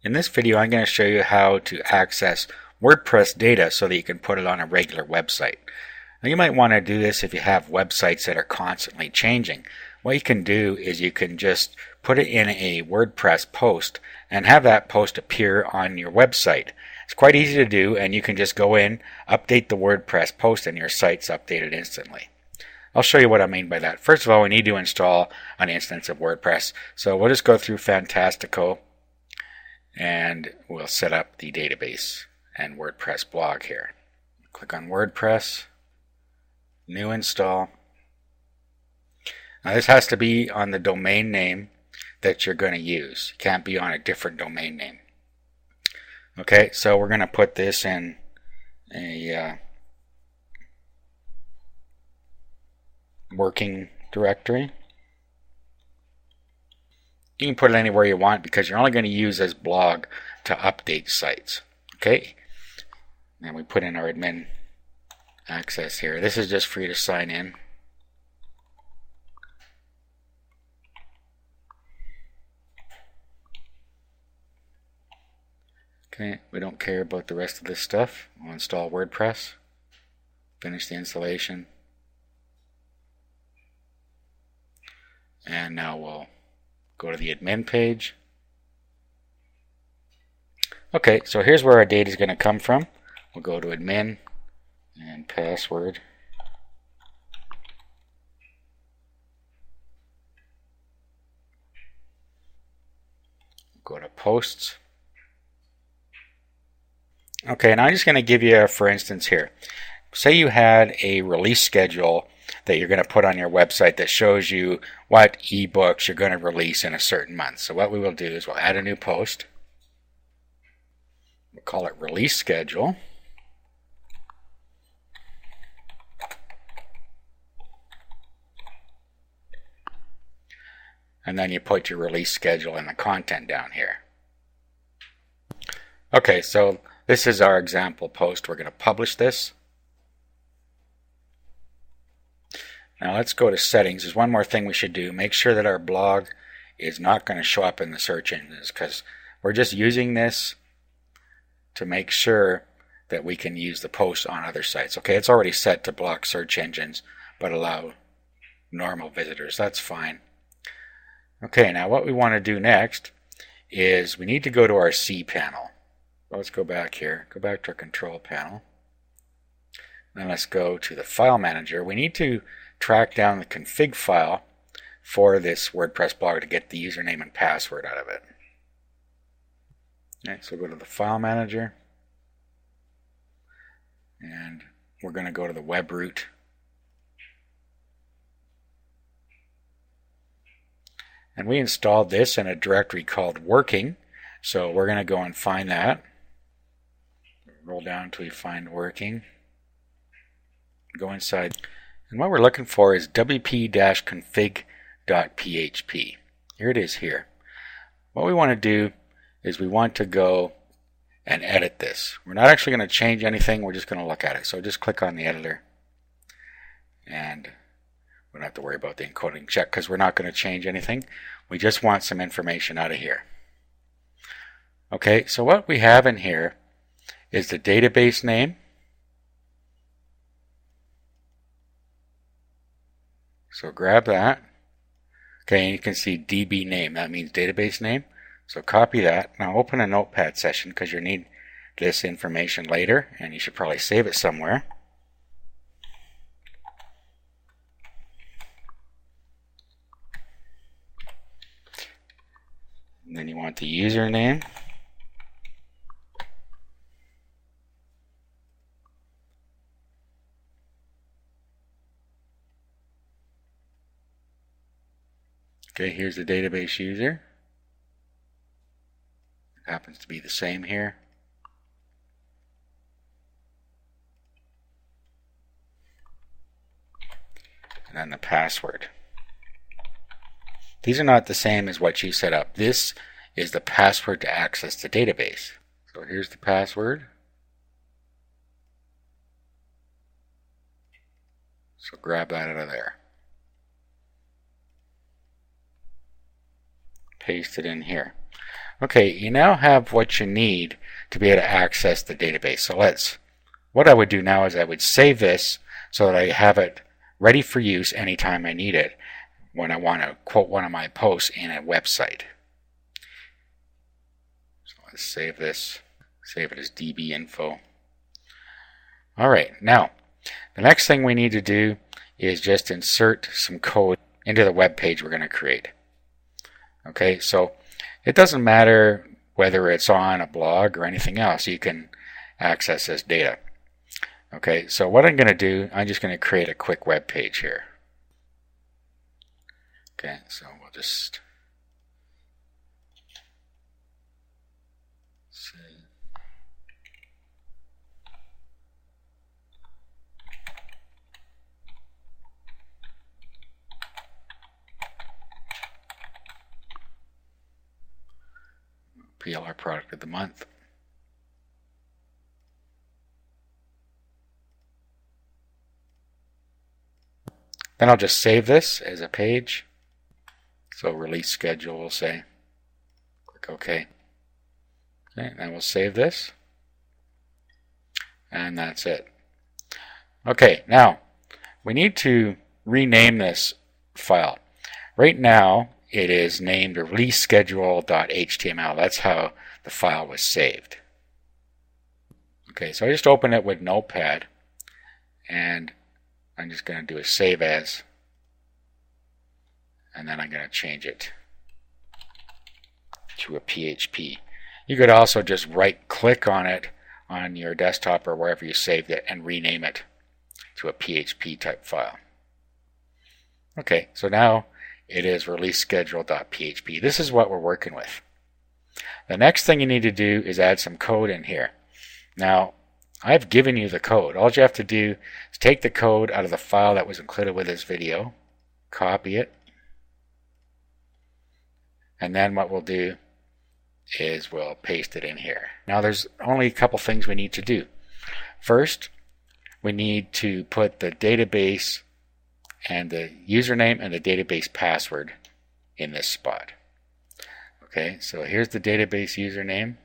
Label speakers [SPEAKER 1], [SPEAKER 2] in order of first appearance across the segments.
[SPEAKER 1] In this video, I'm going to show you how to access WordPress data so that you can put it on a regular website. Now, you might want to do this if you have websites that are constantly changing. What you can do is you can just put it in a WordPress post and have that post appear on your website. It's quite easy to do, and you can just go in, update the WordPress post, and your site's updated instantly. I'll show you what I mean by that. First of all, we need to install an instance of WordPress. So we'll just go through Fantastico and we'll set up the database and WordPress blog here. Click on WordPress, new install. Now this has to be on the domain name that you're going to use. It can't be on a different domain name. Okay, so we're going to put this in a working directory. You can put it anywhere you want because you're only going to use this blog to update sites. Okay, and we put in our admin access here. This is just for you to sign in. Okay, we don't care about the rest of this stuff. We'll install WordPress, finish the installation, and now we'll go to the admin page. Okay, so here's where our data is going to come from. We'll go to admin and password. Go to posts. Okay, now I'm just going to give you, for instance here, say you had a release schedule that you're going to put on your website that shows you what ebooks you're going to release in a certain month. So what we will do is we'll add a new post. We'll call it release schedule. And then you put your release schedule and the content down here. Okay, so this is our example post. We're going to publish this. Now let's go to settings. There's one more thing we should do. Make sure that our blog is not going to show up in the search engines because we're just using this to make sure that we can use the post on other sites. Okay, it's already set to block search engines but allow normal visitors. That's fine. Okay, now what we want to do next is we need to go to our cPanel. Let's go back here. Go back to our control panel. Then let's go to the file manager. We need to track down the config file for this WordPress blog to get the username and password out of it. Okay, so go to the file manager and we're going to go to the web root. And we installed this in a directory called working, so we're going to go and find that. Roll down until we find working. Go inside. And what we're looking for is wp-config.php. Here it is here. What we want to do is we want to go and edit this. We're not actually going to change anything. We're just going to look at it. So just click on the editor. And we don't have to worry about the encoding check because we're not going to change anything. We just want some information out of here. Okay, so what we have in here is the database name. So grab that. Okay, and you can see DB name. That means database name. So copy that. Now open a notepad session because you need this information later and you should probably save it somewhere. And then you want the username. Okay, here's the database user. It happens to be the same here. And then the password. These are not the same as what you set up. This is the password to access the database. So here's the password. So grab that out of there. Paste it in here. Okay, you now have what you need to be able to access the database. So what I would do now is I would save this so that I have it ready for use anytime I need it when I want to quote one of my posts in a website. So let's save this. Save it as DB info. Alright, now the next thing we need to do is just insert some code into the web page we're going to create. Okay, so it doesn't matter whether it's on a blog or anything else, you can access this data. Okay, so what I'm going to do, I'm just going to create a quick web page here. Okay, so we'll just see. PLR product of the month. Then I'll just save this as a page. So release schedule, we'll say. Click OK. Okay, then we'll save this. And that's it. Okay, now we need to rename this file. Right now it is named releaseschedule.html. That's how the file was saved. Okay, so I just open it with Notepad and I'm just going to do a save as, and then I'm going to change it to a PHP. You could also just right click on it on your desktop or wherever you saved it and rename it to a PHP type file. Okay, so now it is releaseschedule.php. This is what we're working with. The next thing you need to do is add some code in here. Now, I've given you the code. All you have to do is take the code out of the file that was included with this video, copy it, and then what we'll do is we'll paste it in here. Now there's only a couple things we need to do. First, we need to put the database and the username and the database password in this spot. Okay, so here's the database username.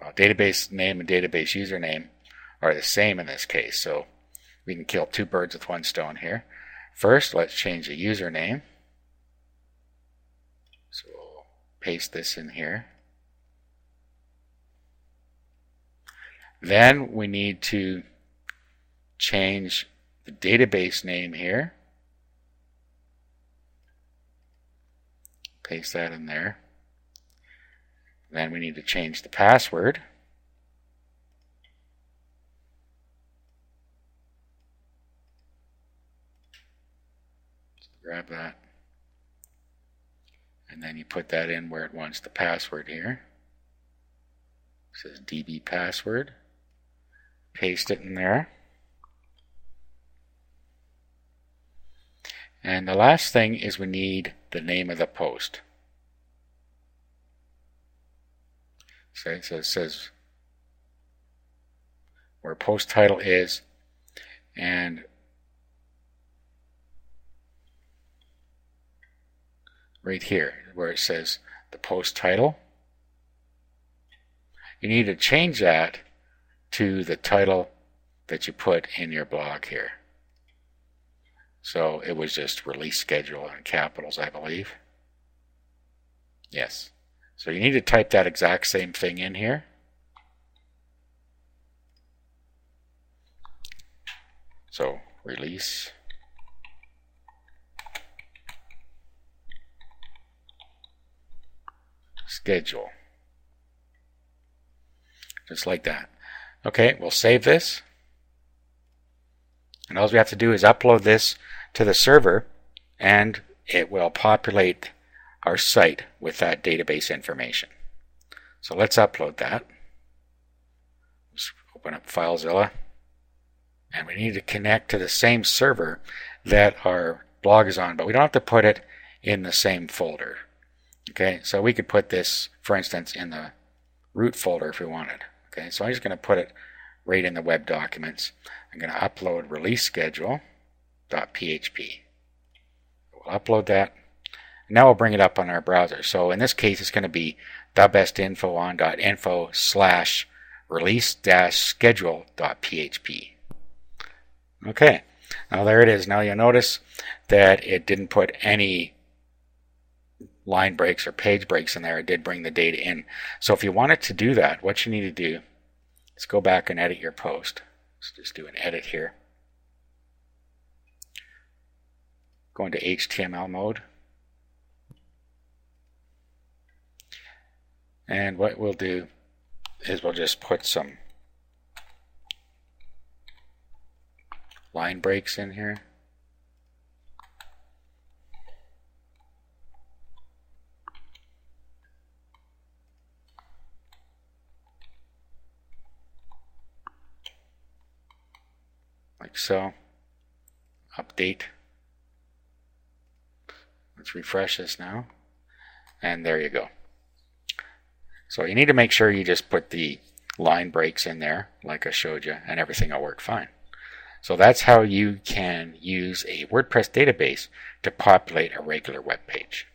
[SPEAKER 1] Well, database name and database username are the same in this case, so we can kill two birds with one stone here. First, let's change the username. So we'll paste this in here. Then we need to change the database name here. Paste that in there. Then we need to change the password. So grab that. And then you put that in where it wants the password here. It says DB password. Paste it in there. And the last thing is we need the name of the post. Okay, so it says where post title is, and right here where it says the post title, you need to change that to the title that you put in your blog here. So it was just release schedule in capitals, I believe. Yes. So you need to type that exact same thing in here. So release schedule. Just like that. Okay, we'll save this. And all we have to do is upload this to the server and it will populate our site with that database information. So let's upload that. Just open up FileZilla, and we need to connect to the same server that our blog is on, but we don't have to put it in the same folder. Okay, so we could put this, for instance, in the root folder if we wanted. Okay, so I'm just going to put it right in the web documents. I'm going to upload release schedule.php. We'll upload that. Now we'll bring it up on our browser. So in this case, it's going to be thebestinfoon.info/release-schedule.php. Okay, now there it is. Now you'll notice that it didn't put any line breaks or page breaks in there. It did bring the data in. So if you wanted to do that, what you need to do is go back and edit your post. Let's just do an edit here. Go into HTML mode. And what we'll do is we'll just put some line breaks in here. Like so. Update. Let's refresh this now. And there you go. So you need to make sure you just put the line breaks in there like I showed you, and everything will work fine. So that's how you can use a WordPress database to populate a regular web page.